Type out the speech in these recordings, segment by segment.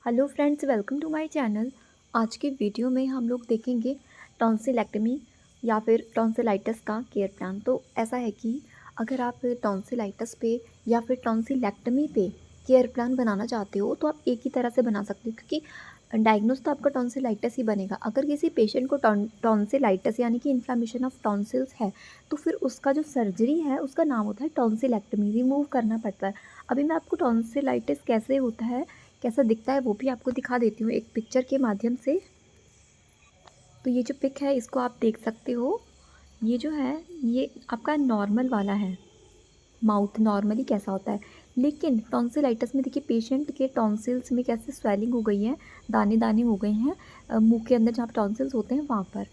Hello friends, welcome to my channel. आज के video में हम लोग देखेंगे टॉन्सिलेक्टमी या फिर टॉन्सिलाइटिस का केयर प्लान। तो ऐसा है कि अगर आप टॉन्सिलाइटिस पे या फिर टॉन्सिलेक्टमी पे केयर प्लान बनाना चाहते हो तो आप एक ही तरह से बना सकते हो, क्योंकि डायग्नोस तो आपका टॉन्सिलाइटिस ही बनेगा। अगर किसी पेशेंट को टॉन्सिलाइटिस यानी कि इन्फ्लामेशन ऑफ टॉन्सिल्स है तो फिर उसका जो सर्जरी है उसका नाम होता है टॉन्सिलेक्टमी, रिमूव करना पड़ता है। अभी मैं आपको टॉन्सिलाइटिस कैसे होता है, कैसा दिखता है, वो भी आपको दिखा देती हूँ एक पिक्चर के माध्यम से। तो ये जो पिक है इसको आप देख सकते हो। ये जो है ये आपका नॉर्मल वाला है, माउथ नॉर्मली कैसा होता है। लेकिन टॉन्सिलाइटिस में देखिए पेशेंट के टॉन्सिल्स में कैसे स्वेलिंग हो गई है, दाने दाने हो गए हैं मुंह के अंदर जहाँ पे टॉन्सिल्स होते हैं वहाँ पर।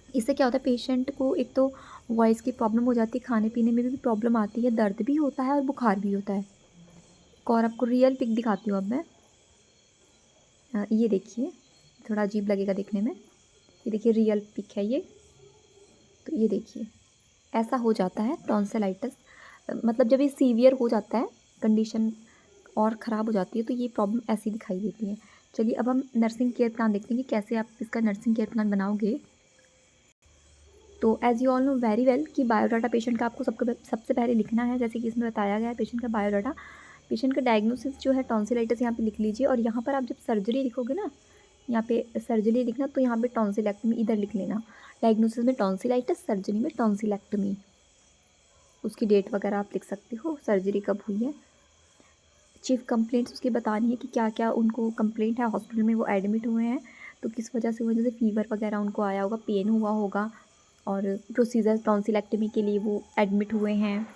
इससे क्या होता है, पेशेंट को एक तो वॉइस की प्रॉब्लम हो जाती है, खाने पीने में भी प्रॉब्लम आती है, दर्द भी होता है और बुखार भी होता है। एक और आपको रियल पिक दिखाती हूँ अब मैं। ये देखिए, थोड़ा अजीब लगेगा देखने में। ये देखिए रियल पिक है ये। तो ये देखिए ऐसा हो जाता है टॉन्सिलाइटिस। मतलब जब ये सीवियर हो जाता है, कंडीशन और ख़राब हो जाती है तो ये प्रॉब्लम ऐसी दिखाई देती है। चलिए अब हम नर्सिंग केयर प्लान देखते हैं कि कैसे आप इसका नर्सिंग केयर प्लान बनाओगे। तो as you all know very well कि बायोडाटा पेशेंट का आपको सबसे पहले लिखना है, जैसे कि इसमें बताया गया है पेशेंट का बायोडाटा। पेशेंट का डायग्नोसिस जो है टॉन्सिलाइटिस यहाँ पे लिख लीजिए, और यहाँ पर आप जब सर्जरी लिखोगे ना, यहाँ पे सर्जरी लिखना तो यहाँ पे टॉन्सिलेक्टमी इधर लिख लेना। डायग्नोसिस में टॉन्सिलाइटिस, सर्जरी में टॉन्सिलेक्टमी, उसकी डेट वगैरह आप लिख सकते हो, सर्जरी कब हुई है। चीफ कंप्लेंट्स उसकी बतानी है कि क्या क्या उनको कंप्लेंट है, हॉस्पिटल में वो एडमिट हुए हैं तो किस वजह से हुए, जैसे फीवर वगैरह उनको आया होगा, पेन हुआ होगा, और प्रोसीजर टॉन्सिलेक्टमी के लिए वो एडमिट हुए हैं,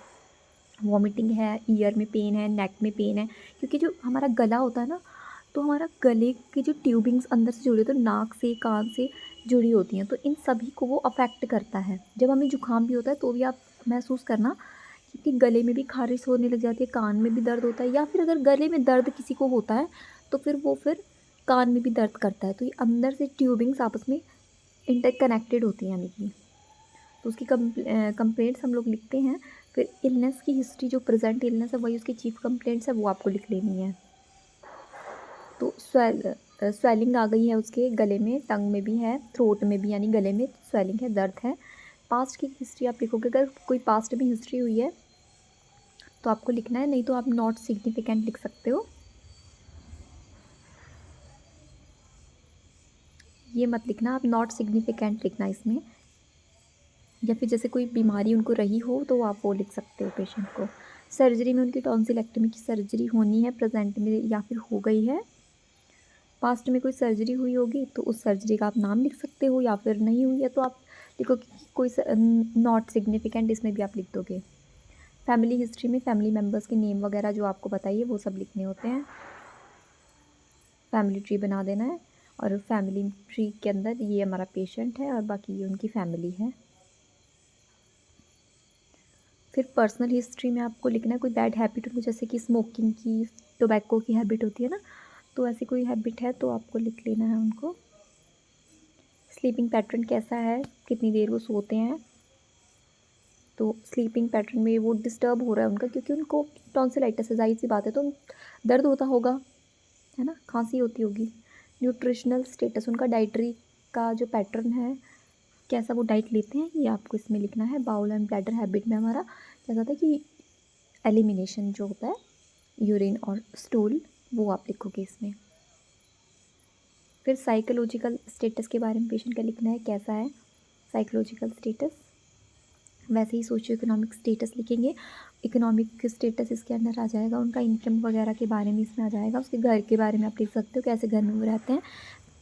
वॉमिटिंग है, ईयर में पेन है, नेक में पेन है। क्योंकि जो हमारा गला होता है ना, तो हमारा गले की जो ट्यूबिंग्स अंदर से जुड़ी होती है, तो नाक से कान से जुड़ी होती हैं, तो इन सभी को वो अफेक्ट करता है। जब हमें जुकाम भी होता है तो भी आप महसूस करना कि गले में भी खारिश होने लग जाती है, कान में भी दर्द होता है, या फिर अगर गले में दर्द किसी को होता है तो फिर कान में भी दर्द करता है। तो ये अंदर से ट्यूबिंग्स आपस में इंटरकनेक्टेड होती हैं, यानी कि तो उसकी कंप्लेंट्स हम लोग लिखते हैं। फिर इलनेस की हिस्ट्री, जो प्रेजेंट इलनेस है वही उसकी चीफ कंप्लेंट्स है, वो आपको लिख लेनी है। तो स्वेलिंग आ गई है उसके गले में, टंग में भी है, थ्रोट में भी, यानी गले में स्वेलिंग है, दर्द है। पास्ट की हिस्ट्री आप लिखोगे, अगर कोई पास्ट में हिस्ट्री हुई है तो आपको लिखना है, नहीं तो आप नॉट सिग्निफिकेंट लिख सकते हो। ये मत लिखना, आप नॉट सिग्निफिकेंट लिखना इसमें। या फिर जैसे कोई बीमारी उनको रही हो तो आप वो लिख सकते हो पेशेंट को। सर्जरी में उनकी टॉन्सिलेक्टमी की सर्जरी होनी है प्रेजेंट में या फिर हो गई है। पास्ट में कोई सर्जरी हुई होगी तो उस सर्जरी का आप नाम लिख सकते हो, या फिर नहीं हुई है तो आप लिखो कि कोई नॉट सिग्निफिकेंट, इसमें भी आप लिख दोगे। फैमिली हिस्ट्री में फैमिली मेम्बर्स के नेम वगैरह जो आपको बताइए वो सब लिखने होते हैं। फैमिली ट्री बना देना है, और फैमिली ट्री के अंदर ये हमारा पेशेंट है और बाकी ये उनकी फैमिली है। फिर पर्सनल हिस्ट्री में आपको लिखना है कोई बैड हैबिट उनको, जैसे कि स्मोकिंग की, टोबैको की हैबिट होती है ना, तो ऐसी कोई हैबिट है तो आपको लिख लेना है उनको। स्लीपिंग पैटर्न कैसा है, कितनी देर वो सोते हैं, तो स्लीपिंग पैटर्न में वो डिस्टर्ब हो रहा है उनका, क्योंकि उनको टॉन्सिलाइटिस है, जाहिर सी बात है, तो दर्द होता होगा, है ना, खांसी होती होगी। न्यूट्रिशनल स्टेटस, उनका डाइटरी का जो पैटर्न है, कैसा वो डाइट लेते हैं, ये आपको इसमें लिखना है। बाउल एंड ब्लैडर हैबिट में हमारा क्या होता है कि एलिमिनेशन जो होता है, यूरिन और स्टूल, वो आप लिखोगे इसमें। फिर साइकोलॉजिकल स्टेटस के बारे में पेशेंट का लिखना है, कैसा है साइकोलॉजिकल स्टेटस। वैसे ही सोशियो इकोनॉमिक स्टेटस लिखेंगे, इकोनॉमिक स्टेटस इसके अंदर आ जाएगा, उनका इनकम वगैरह के बारे में इसमें आ जाएगा। उसके घर के बारे में आप लिख सकते हो, कैसे घर में वो रहते हैं,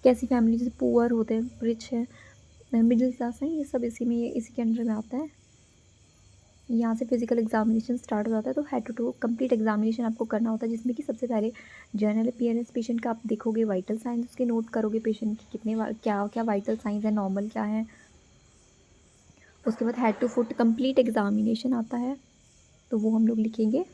कैसी फैमिली, जैसे पुअर होते हैं, रिच है, मिडिल क्लास है, ये सब इसी के अंडर में आता है। यहाँ से फिजिकल एग्जामिनेशन स्टार्ट हो जाता है, तो हेड टू कंप्लीट एग्जामिनेशन आपको करना होता है, जिसमें कि सबसे पहले जनरल अपीयरेंस पेशेंट का आप देखोगे, वाइटल साइंस उसके नोट करोगे, पेशेंट की कितने क्या क्या वाइटल साइंस है, नॉर्मल क्या है। उसके बाद head to foot complete examination आता है, तो वो हम लोग लिखेंगे।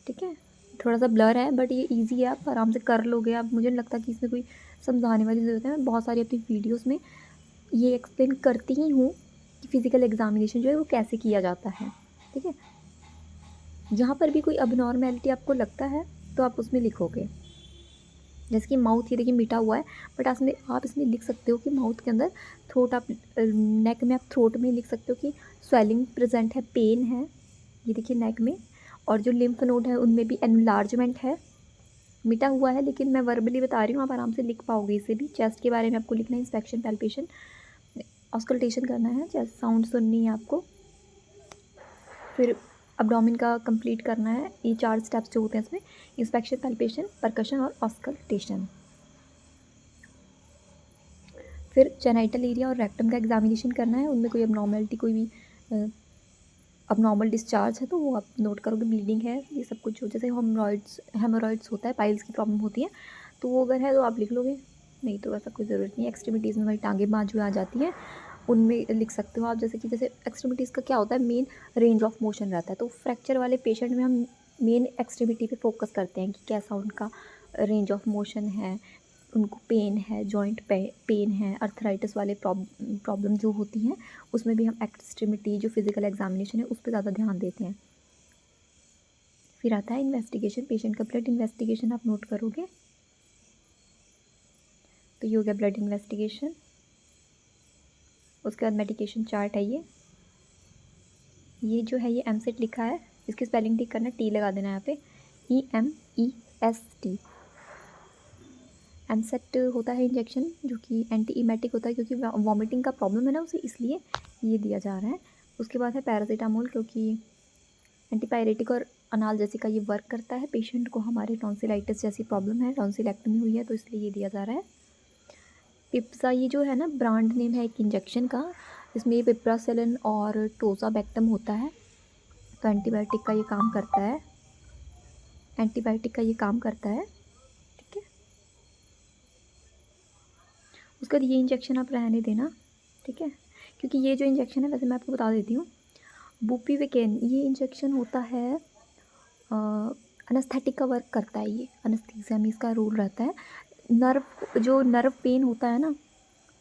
ठीक है, थोड़ा सा ब्लर है बट ये इजी है, आप आराम से कर लोगे। आप, मुझे नहीं लगता कि इसमें कोई समझाने वाली ज़रूरत है, मैं बहुत सारी अपनी वीडियोस में ये एक्सप्लेन करती ही हूँ कि फ़िज़िकल एग्जामिनेशन जो है वो कैसे किया जाता है। ठीक है, जहाँ पर भी कोई अबनॉर्मेलिटी आपको लगता है तो आप उसमें लिखोगे। जैसे कि माउथ, ये देखिए मीठा हुआ है, बट आप इसमें लिख सकते हो कि माउथ के अंदर थ्रोट, आप नेक में आप थ्रोट में लिख सकते हो कि स्वेलिंग प्रेजेंट है, पेन है, ये देखिए नेक में। और जो लिम्फ नोड है उनमें भी एनलार्जमेंट है, मिटा हुआ है, लेकिन मैं वर्बली बता रही हूँ, आप आराम से लिख पाओगे इसे भी। चेस्ट के बारे में आपको लिखना है, इंस्पेक्शन, पैल्पेशन, ऑस्कल्टेशन करना है, चेस्ट साउंड सुननी है आपको। फिर अब्डोमेन का कंप्लीट करना है, ये 4 स्टेप्स जो होते हैं इसमें, इंस्पेक्शन, पैल्पेशन, परकशन और ऑस्कल्टेशन। फिर जेनाइटल एरिया और रेक्टम का एग्जामिनेशन करना है, उनमें कोई अबनॉर्मलिटी, कोई भी अबनॉर्मल डिस्चार्ज है तो वो आप नोट करोगे, ब्लीडिंग है, ये सब कुछ हो, जैसे हेमोरॉइड्स होता है, पाइल्स की प्रॉब्लम होती है, तो वो अगर है तो आप लिख लोगे, नहीं तो ऐसा कोई ज़रूरत नहीं है। एक्सट्रीमिटीज़ में हमारी टांगें बाजू आ जाती हैं, उनमें लिख सकते हो आप, जैसे कि जैसे एक्सट्रीमिटीज़ का क्या होता है, मेन रेंज ऑफ मोशन रहता है, तो फ्रैक्चर वाले पेशेंट में हम मेन एक्सट्रीमिटी पे फोकस करते हैं कि कैसा उनका रेंज ऑफ मोशन है, उनको पेन है, जॉइंट पेन है, अर्थराइटिस वाले प्रॉब्लम जो होती हैं, उसमें भी हम एक्सट्रीमिटी जो फिज़िकल एग्जामिनेशन है उस पर ज़्यादा ध्यान देते हैं। फिर आता है इन्वेस्टिगेशन, पेशेंट का ब्लड इन्वेस्टिगेशन आप नोट करोगे, तो ये हो गया ब्लड इन्वेस्टिगेशन। उसके बाद मेडिकेशन चार्ट है, ये जो है ये एमसेट लिखा है, इसकी स्पेलिंग ठीक करना, टी लगा देना यहाँ पे, EMEST। एमसेट होता है इंजेक्शन जो कि एंटी इमेटिक होता है, क्योंकि वॉमिटिंग का प्रॉब्लम है ना उसे, इसलिए ये दिया जा रहा है। उसके बाद है पैरासीटामोल, क्योंकि एंटीपायरेटिक और अनाल्जेसिक का ये वर्क करता है, पेशेंट को हमारे टॉन्सिलाइटिस जैसी प्रॉब्लम है, टॉन्सिलेक्टमी हुई है तो इसलिए ये दिया जा रहा है। पिप्सा, ये जो है ना ब्रांड नेम है एक इंजेक्शन का, इसमें पिप्रासेलिन और टोज़ाबैक्टम होता है, तो एंटीबायोटिक का ये काम करता है, ठीक है। उसके बाद ये इंजेक्शन आप रहने देना, ठीक है, क्योंकि ये जो इंजेक्शन है, वैसे मैं आपको बता देती हूँ, बुपिवेकेन, ये इंजेक्शन होता है अनस्थेटिक का वर्क करता है, ये अनस्थीसिया में इसका रोल रहता है, नर्व पेन होता है ना,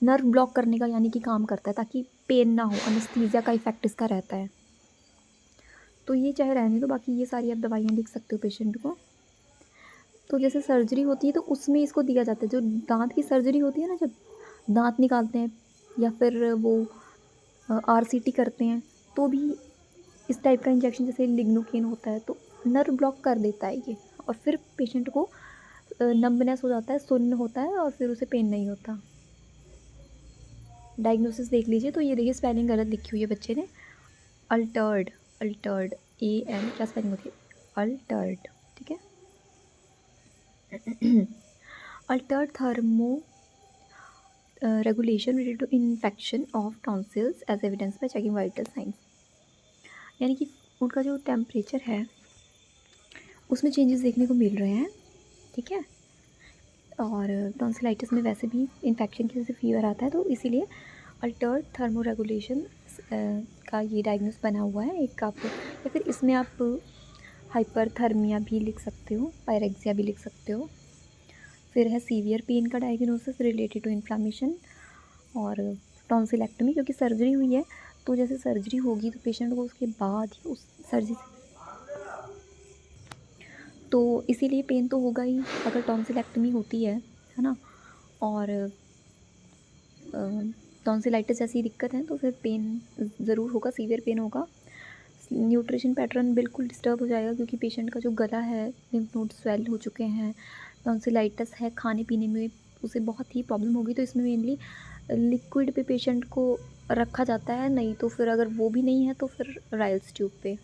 नर्व ब्लॉक करने का यानी कि काम करता है, ताकि पेन ना हो, अनस्थीसिया का इफेक्ट इसका रहता है। तो ये चाहे रहने दो, बाकी ये सारी आप दवाइयाँ लिख सकते हो पेशेंट को। तो जैसे सर्जरी होती है तो उसमें इसको दिया जाता है, जो दांत की सर्जरी होती है ना, जब दांत निकालते हैं या फिर वो RCT करते हैं, तो भी इस टाइप का इंजेक्शन, जैसे लिग्नोकेन होता है, तो नर्व ब्लॉक कर देता है ये, और फिर पेशेंट को नंबनेस हो जाता है, सुन्न होता है, और फिर उसे पेन नहीं होता। डायग्नोसिस देख लीजिए, तो ये देखिए स्पेलिंग गलत लिखी हुई है बच्चे ने, अल्टर्ड, AN क्या स्पेलिंग होती है, अल्टर्ड, ठीक है। Altered thermo regulation related to infection of tonsils as evidence by checking vital signs, यानी कि उनका जो टेम्परेचर है उसमें चेंजेस देखने को मिल रहे हैं, ठीक है। और टॉन्सिलाइटिस में वैसे भी इन्फेक्शन की वजह से फीवर आता है, तो इसीलिए अल्टर्ड थर्मो रेगुलेशन का ये डायग्नोस बना हुआ है एक आप, या फिर इसमें आप हाइपरथर्मिया भी लिख सकते हो, पायरेक्सिया भी लिख सकते हो। फिर है सीवियर पेन का डायग्नोसिस रिलेटेड टू इन्फ्लामेशन और टॉन्सिलेक्टमी, क्योंकि सर्जरी हुई है, तो जैसे सर्जरी होगी तो पेशेंट को उसके बाद ही उस सर्जरी से, तो इसीलिए पेन तो होगा ही अगर टॉन्सिलेक्टमी होती है ना, और टॉन्सिलाइटिस जैसी दिक्कत है तो फिर पेन ज़रूर होगा, सीवियर पेन होगा। न्यूट्रिशन पैटर्न बिल्कुल डिस्टर्ब हो जाएगा, क्योंकि पेशेंट का जो गला है, लिम्फ नोड स्वेल हो चुके हैं, टॉन्सिलाइटिस है, खाने पीने में उसे बहुत ही प्रॉब्लम होगी, तो इसमें मेनली लिक्विड पे पेशेंट को रखा जाता है, नहीं तो फिर अगर वो भी नहीं है तो फिर राइल्स ट्यूब पे।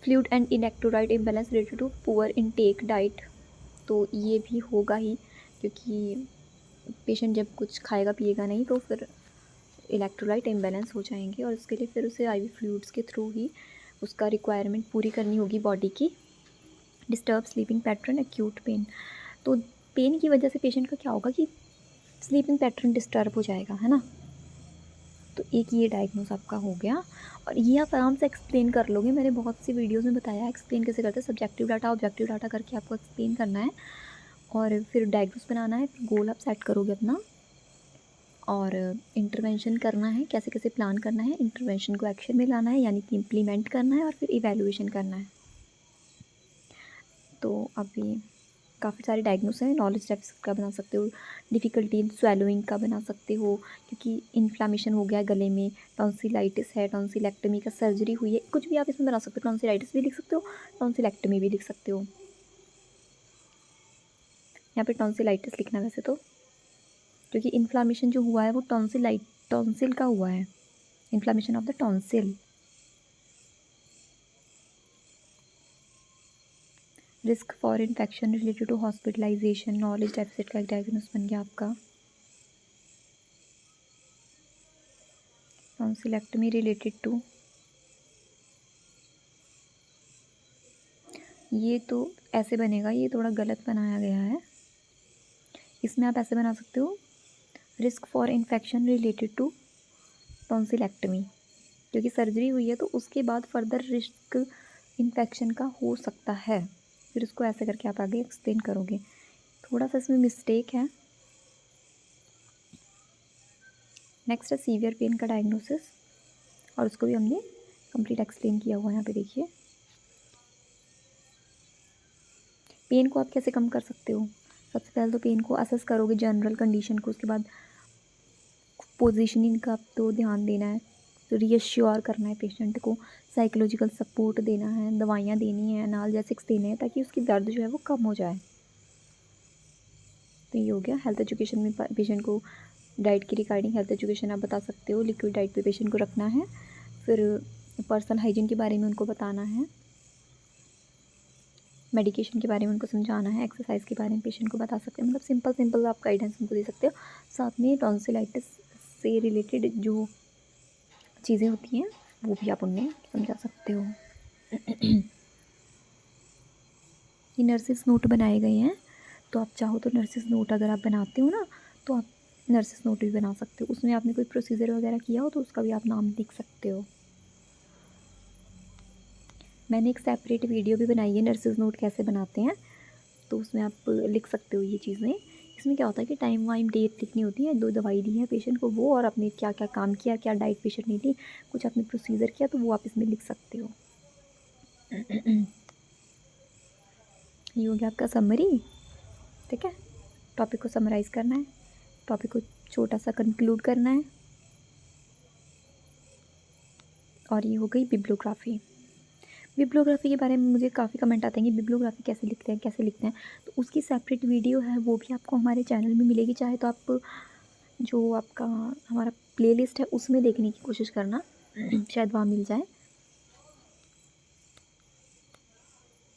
Fluid and electrolyte imbalance related to poor intake diet, तो ये भी होगा ही, क्योंकि पेशेंट जब कुछ खाएगा पिएगा नहीं तो फिर इलेक्ट्रोलाइट इम्बैलेंस हो जाएंगे, और उसके लिए फिर उसे IV फ्लूइड्स के थ्रू ही उसका रिक्वायरमेंट पूरी करनी होगी बॉडी की। Disturb sleeping pattern, acute pain, तो पेन की वजह से पेशेंट का क्या होगा कि स्लीपिंग पैटर्न डिस्टर्ब हो जाएगा, है ना। तो एक ये डायग्नोस आपका हो गया, और ये आप आराम से एक्सप्लेन कर लोगे, मैंने बहुत सी वीडियोज़ में बताया एक्सप्लेन कैसे करते हैं, सब्जेक्टिव डाटा ऑब्जेक्टिव डाटा करके आपको एक्सप्लेन करना है, और फिर डायग्नोस बनाना है, फिर गोल आप सेट करोगे अपना, और इंटरवेंशन करना है, कैसे कैसे प्लान करना है, इंटरवेंशन को एक्शन में लाना है, यानी कि इम्प्लीमेंट करना है, और फिर इवैल्यूएशन करना है। तो अभी काफ़ी सारे डायग्नोस हैं। नॉलेज डेफिसिट का बना सकते हो, डिफ़िकल्टी इन स्वेलोइंग का बना सकते हो क्योंकि इन्फ्लामेशन हो गया है गले में, टॉन्सिलाइटिस है, टॉन्सिलेक्टमी का सर्जरी हुई है, कुछ भी आप इसमें बना सकते हो। टॉन्सिलाइटिस भी लिख सकते हो, टॉन्सिलेक्टमी भी लिख सकते हो। यहाँ पे टॉन्सिलाइटिस लिखना वैसे तो, क्योंकि इन्फ्लामेशन जो हुआ है वो टॉन्सिल का हुआ है, inflammation of the tonsil. Risk for infection related to hospitalization, knowledge deficit का एक डायग्नोस बन गया आपका। टॉन्सिलेक्टमी रिलेटेड टू, ये तो ऐसे बनेगा, ये थोड़ा गलत बनाया गया है। इसमें आप ऐसे बना सकते हो, risk for infection related to tonsillectomy, क्योंकि सर्जरी हुई है तो उसके बाद फर्दर रिस्क इन्फेक्शन का हो सकता है। फिर उसको ऐसे करके आप आगे एक्सप्लेन करोगे। थोड़ा सा इसमें मिस्टेक है। नेक्स्ट है सीवियर पेन का डायग्नोसिस, और उसको भी हमने कंप्लीट एक्सप्लेन किया हुआ है। यहाँ पे देखिए, पेन को आप कैसे कम कर सकते हो। सबसे पहले तो पेन को असेस करोगे, जनरल कंडीशन को, उसके बाद पोजीशनिंग का तो ध्यान देना है, तो रीअश्योर करना है पेशेंट को, साइकोलॉजिकल सपोर्ट देना है, दवाइयाँ देनी है, एनाल्जेसिक्स देने हैं ताकि उसकी दर्द जो है वो कम हो जाए। तो ये हो गया। हेल्थ एजुकेशन में पेशेंट को डाइट की रिगार्डिंग हेल्थ एजुकेशन आप बता सकते हो, लिक्विड डाइट पे पेशेंट को रखना है। फिर पर्सनल हाइजीन के बारे में उनको बताना है, मेडिकेशन के बारे में उनको समझाना है, एक्सरसाइज के बारे में पेशेंट को बता सकते हैं। मतलब सिंपल आप गाइडेंस उनको दे सकते हो। साथ में टॉन्सिलाइटिस से रिलेटेड जो चीज़ें होती हैं वो भी आप उन्हें समझा सकते हो। ये नर्सिस नोट बनाए गए हैं, तो आप चाहो तो नर्सिस नोट अगर आप बनाते हो ना, तो आप नर्सिस नोट भी बना सकते हो। उसमें आपने कोई प्रोसीजर वगैरह किया हो तो उसका भी आप नाम लिख सकते हो। मैंने एक सेपरेट वीडियो भी बनाई है नर्सिस नोट कैसे बनाते हैं, तो उसमें आप लिख सकते हो ये चीज़ें। इसमें क्या होता है कि टाइम वाइम डेट लिखनी होती है, 2 दवाई दी है पेशेंट को वो, और आपने क्या क्या काम किया, क्या डाइट पेशेंट ने ली, कुछ आपने प्रोसीजर किया, तो वो आप इसमें लिख सकते हो। ये हो गया आपका समरी। ठीक है, टॉपिक को समराइज़ करना है, टॉपिक को छोटा सा कंक्लूड करना है। और ये हो गई बिब्लियोग्राफी। बिब्लियोग्राफी के बारे में मुझे काफ़ी कमेंट आते हैं कि बिब्लियोग्राफी कैसे लिखते हैं, कैसे लिखते हैं। तो उसकी सेपरेट वीडियो है, वो भी आपको हमारे चैनल में मिलेगी। चाहे तो आप जो आपका हमारा प्लेलिस्ट है उसमें देखने की कोशिश करना, शायद वहाँ मिल जाए।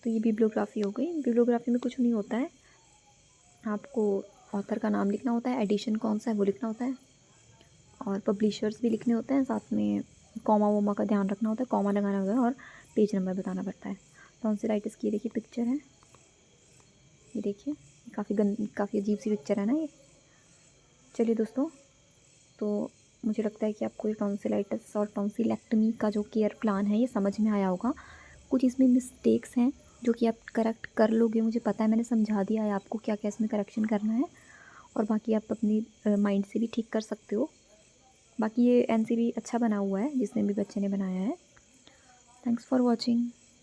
तो ये बिब्लियोग्राफी हो गई। बिब्लियोग्राफी में कुछ नहीं होता है, आपको ऑथर का नाम लिखना होता है, एडिशन कौन सा है वो लिखना होता है, और पब्लिशर्स भी लिखने होते हैं। साथ में कॉमा वोमा का ध्यान रखना होता है, कॉमा लगाना होता है, और पेज नंबर बताना पड़ता है। टॉन्सिलाइटिस की देखिए पिक्चर है, ये देखिए, काफ़ी अजीब सी पिक्चर है ना ये। चलिए दोस्तों, तो मुझे लगता है कि आपको ये टॉन्सिलाइटिस और टॉन्सिलेक्टमी का जो केयर प्लान है ये समझ में आया होगा। कुछ इसमें मिस्टेक्स हैं जो कि आप करेक्ट कर लोगे, मुझे पता है, मैंने समझा दिया है आपको क्या क्या इसमें करेक्शन करना है, और बाकी आप अपनी माइंड से भी ठीक कर सकते हो। बाकी ये एनसीबी अच्छा बना हुआ है जिसने भी बच्चे ने बनाया है। Thanks for watching.